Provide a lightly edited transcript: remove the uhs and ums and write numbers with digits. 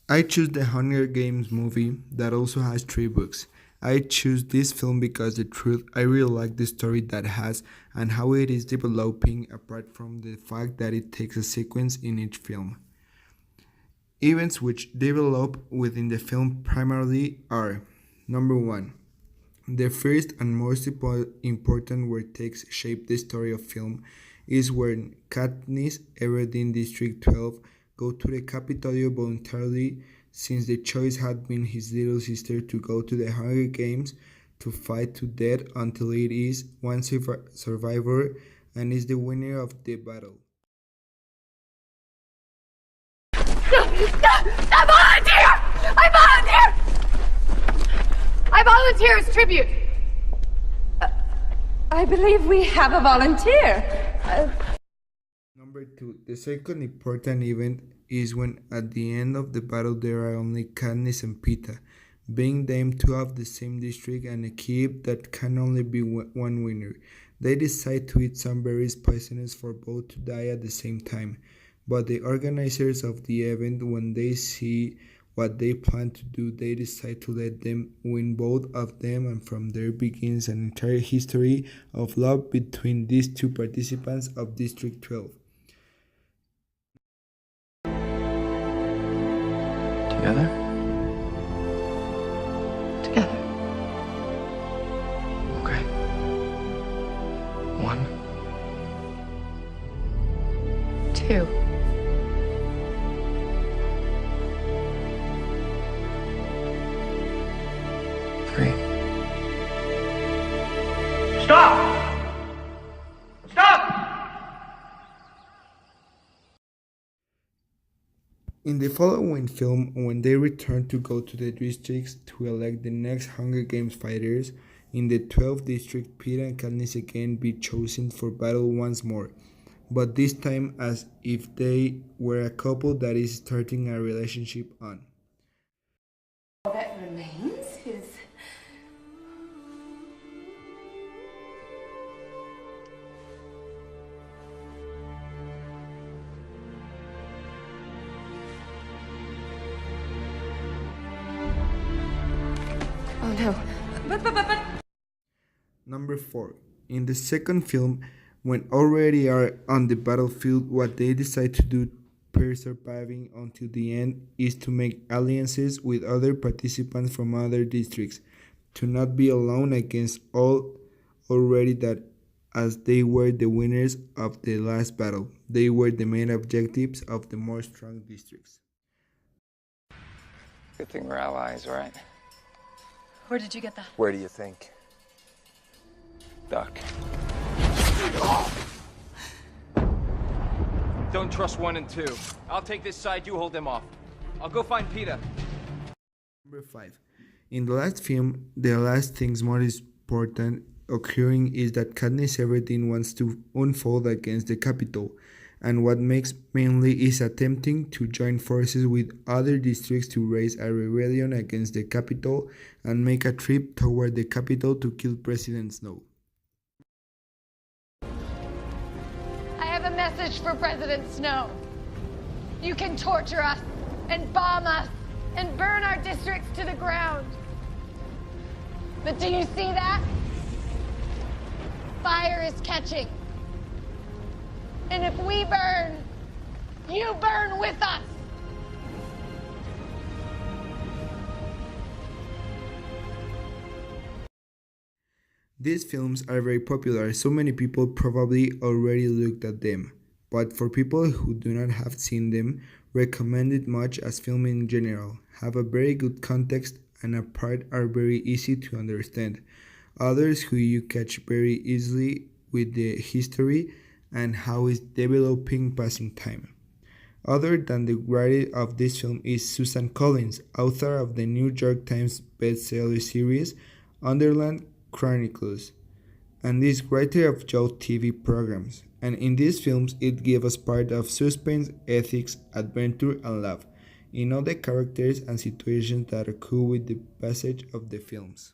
I choose the Hunger Games movie that also has three books. I choose this film because the truth I really like the story that has and how it is developing apart from the fact that it takes a sequence in each film. Events which develop within the film primarily are number 1. The first and most important where takes shape the story of film is when Katniss Everdeen District 12 go to the Capitolio voluntarily since the choice had been his little sister to go to the Hunger Games to fight to death until it is one survivor and is the winner of the battle. I volunteer! I volunteer! I volunteer as tribute. I believe we have a volunteer. Number 2. The second important event is when at the end of the battle there are only Katniss and Peeta, being them two of the same district and a keep that can only be one winner. They decide to eat some berries poisonous for both to die at the same time. But the organizers of the event, when they see what they plan to do, they decide to let them win both of them, and from there begins an entire history of love between these two participants of District 12. Together? Together. Okay. 1, 2. 3. Stop! Stop! In the following film, when they return to go to the districts to elect the next Hunger Games fighters, in the 12th district, Peeta and Katniss again be chosen for battle once more, but this time as if they were a couple that is starting a relationship on. All that remains is... Oh no. But... Number 4. In the second film, when already are on the battlefield, what they decide to do per surviving until the end is to make alliances with other participants from other districts, to not be alone against all already that as they were the winners of the last battle, they were the main objectives of the more strong districts. Good thing we're allies, right? Where did you get that? Where do you think? Duck. Don't trust 1 and 2. I'll take this side, you hold them off. I'll go find Peeta. Number 5. In the last film, the last things most important occurring is that Katniss Everdeen wants to unfold against the Capitol, and what makes mainly is attempting to join forces with other districts to raise a rebellion against the Capitol and make a trip toward the Capitol to kill President Snow. I have a message for President Snow. You can torture us and bomb us and burn our districts to the ground. But do you see that? Fire is catching. And if we burn, you burn with us. These films are very popular, so many people probably already looked at them, but for people who do not have seen them, recommend it much as film in general, have a very good context and a part are very easy to understand. Others who you catch very easily with the history and how it's developing passing time. Other than the writer of this film is Susan Collins, author of the New York Times bestseller series Underland Chronicles, and is writer of Joe TV programs. And in these films, it gives us part of suspense, ethics, adventure, and love in all the characters and situations that occur with the passage of the films.